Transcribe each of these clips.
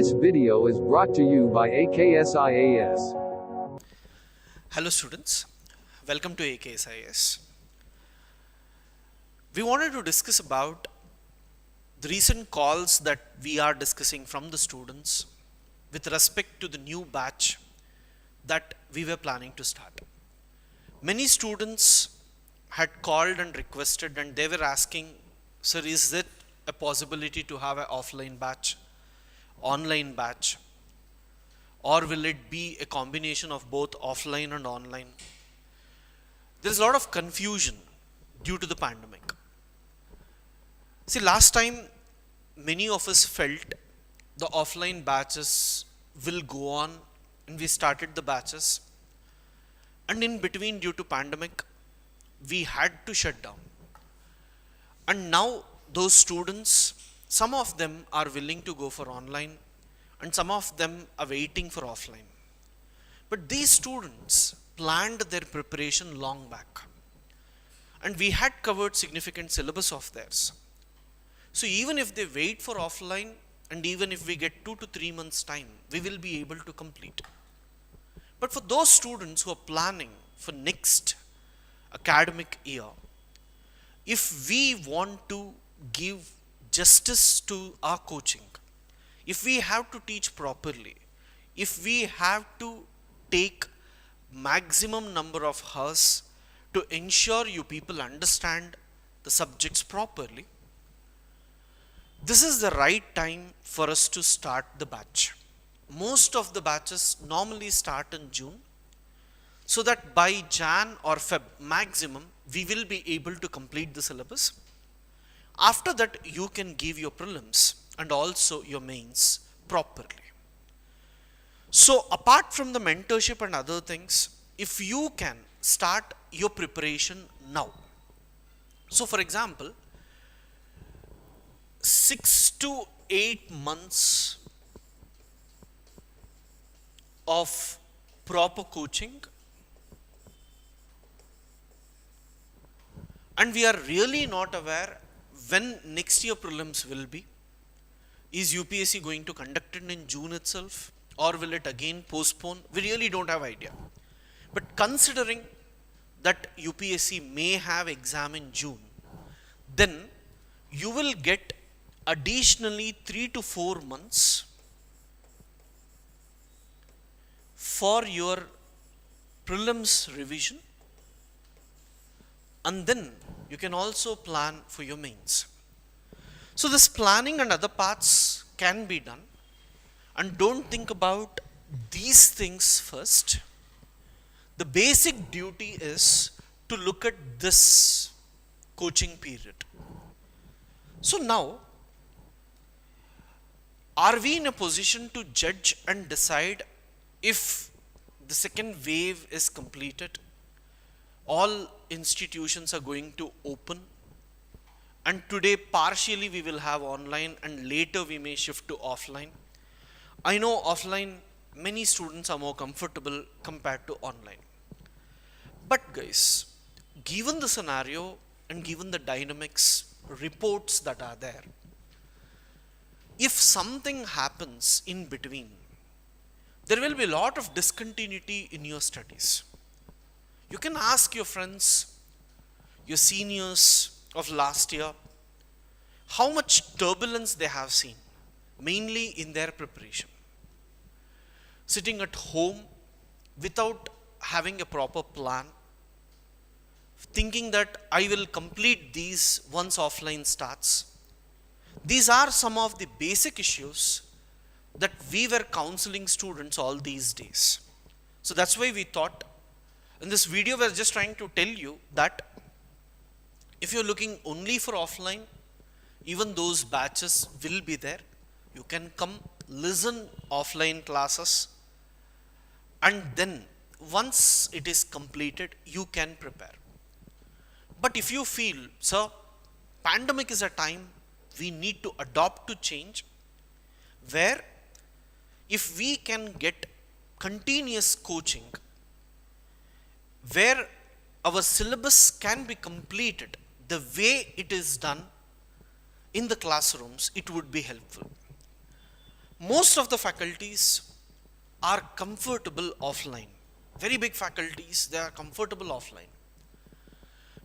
This video is brought to you by AKSIAS. Hello students, welcome to AKSIAS. We wanted to discuss about the recent calls that we are discussing from the students with respect to the new batch that we were planning to start. Many students had called and requested and they were asking, sir, is it a possibility to have an offline batch, online batch, or will it be a combination of both offline and online? There is a lot of confusion due to the pandemic. See, last time many of us felt the offline batches will go on and we started the batches, and in between due to pandemic we had to shut down. And now those students, some of them are willing to go for online and some of them are waiting for offline. But these students planned their preparation long back and we had covered significant syllabus of theirs. So even if they wait for offline and even if we get 2 to 3 months time, we will be able to complete. But for those students who are planning for next academic year, if we want to give justice to our coaching, if we have to teach properly, if we have to take maximum number of hours to ensure you people understand the subjects properly, this is the right time for us to start the batch. Most of the batches normally start in June, so that by Jan or Feb maximum we will be able to complete the syllabus. After that you can give your prelims and also your mains properly. So apart from the mentorship and other things, if you can start your preparation now. So for example, 6 to 8 months of proper coaching, and we are really not aware when next year prelims will be. Is UPSC going to conduct it in June itself or will it again postpone? We really don't have idea. But considering that UPSC may have exam in June, then you will get additionally 3 to 4 months for your prelims revision, and then you can also plan for your mains. So this planning and other parts can be done, and don't think about these things first. The basic duty is to look at this coaching period. So now, are we in a position to judge and decide if the second wave is completed, all institutions are going to open, and today partially we will have online and later we may shift to offline? I know offline many students are more comfortable compared to online. But guys, given the scenario and given the dynamics, reports that are there, if something happens in between, there will be a lot of discontinuity in your studies. You can ask your friends, your seniors of last year, how much turbulence they have seen, mainly in their preparation. Sitting at home without having a proper plan, thinking that I will complete these once offline starts. These are some of the basic issues that we were counseling students all these days. So that's why we thought in this video we're just trying to tell you that if you're looking only for offline, even those batches will be there. You can come listen offline classes, and then once it is completed you can prepare. But if you feel, sir, pandemic is a time we need to adopt to change, where if we can get continuous coaching, where our syllabus can be completed the way it is done in the classrooms, it would be helpful. Most of the faculties are comfortable offline. Very big faculties, they are comfortable offline.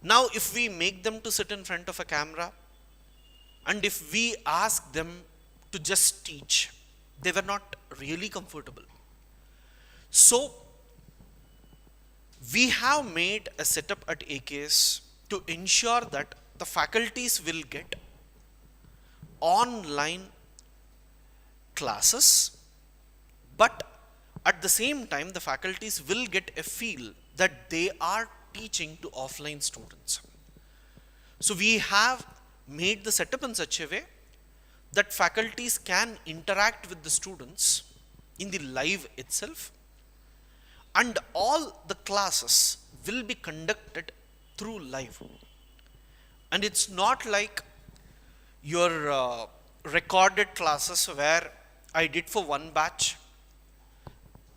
Now, if we make them to sit in front of a camera and if we ask them to just teach, they were not really comfortable. So, we have made a setup at AKS to ensure that the faculties will get online classes, but at the same time, the faculties will get a feel that they are teaching to offline students. So we have made the setup in such a way that faculties can interact with the students in the live itself, and all the classes will be conducted through live. And it's not like your recorded classes where I did for one batch,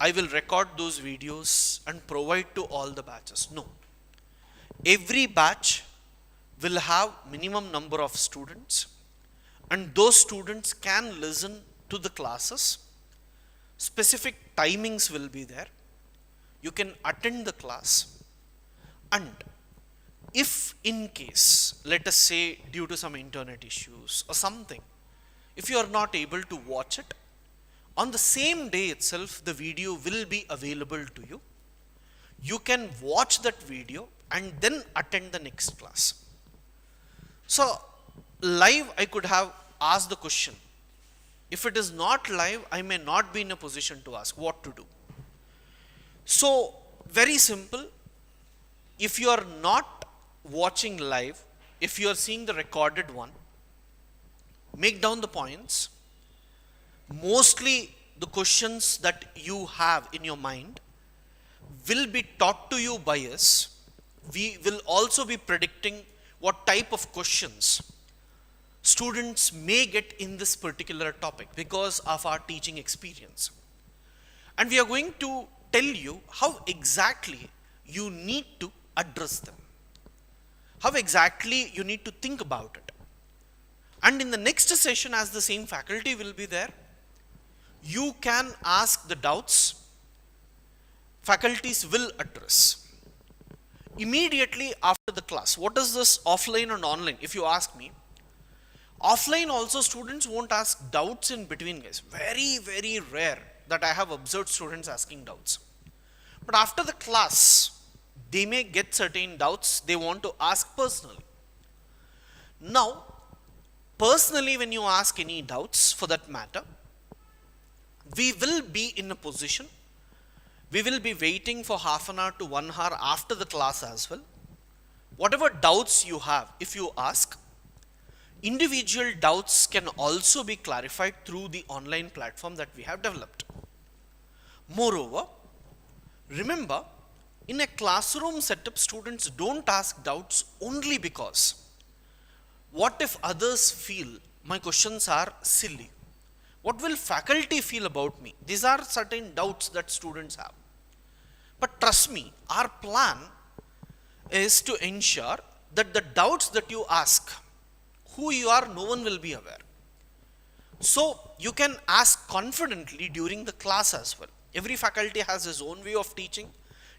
I will record those videos and provide to all the batches. No. Every batch will have minimum number of students, and those students can listen to the classes. Specific timings will be there. You can attend the class, and if in case, let us say due to some internet issues or something, if you are not able to watch it, on the same day itself, the video will be available to you. You can watch that video and then attend the next class. So, live I could have asked the question. If it is not live, I may not be in a position to ask what to do. So, very simple. If you are not watching live, if you are seeing the recorded one, make down the points. Mostly the questions that you have in your mind will be taught to you by us. We will also be predicting what type of questions students may get in this particular topic because of our teaching experience. And we are going to tell you how exactly you need to address them, how exactly you need to think about it. And in the next session, as the same faculty will be there, you can ask the doubts, faculties will address. Immediately after the class, what is this offline and online? If you ask me, offline also students won't ask doubts in between, guys. Very, very rare that I have observed students asking doubts. But after the class, they may get certain doubts they want to ask personally. Now, personally, when you ask any doubts for that matter, we will be in a position, we will be waiting for half an hour to 1 hour after the class as well. Whatever doubts you have, if you ask, individual doubts can also be clarified through the online platform that we have developed. Moreover, remember, in a classroom setup, students don't ask doubts only because what if others feel my questions are silly? What will faculty feel about me? These are certain doubts that students have. But trust me, our plan is to ensure that the doubts that you ask, who you are, no one will be aware. So you can ask confidently during the class as well. Every faculty has his own way of teaching.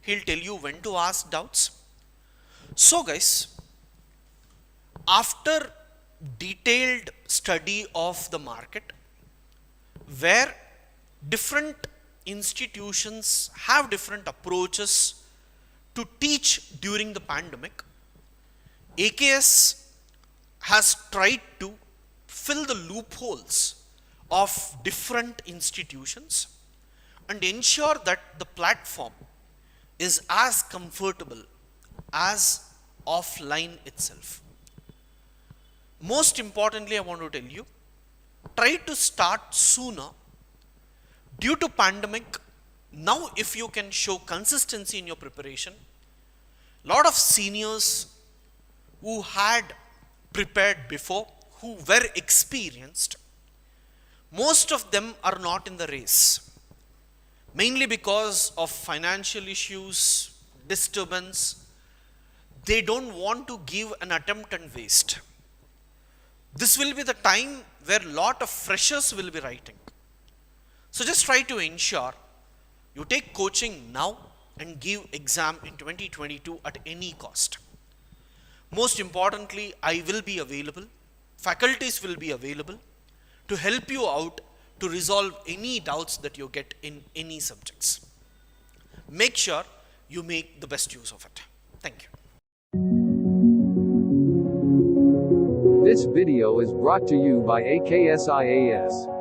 He'll tell you when to ask doubts. So guys, after detailed study of the market, where different institutions have different approaches to teach during the pandemic, AKS has tried to fill the loopholes of different institutions and ensure that the platform is as comfortable as offline itself. Most importantly, I want to tell you, try to start sooner. Due to pandemic, now if you can show consistency in your preparation, lot of seniors who had prepared before, who were experienced, most of them are not in the race, mainly because of financial issues, disturbance. They don't want to give an attempt and waste. This will be the time where lot of freshers will be writing. So just try to ensure you take coaching now and give exam in 2022 at any cost. Most importantly, I will be available, faculties will be available to help you out to resolve any doubts that you get in any subjects. Make sure you make the best use of it. Thank you. This video is brought to you by AKSIAS.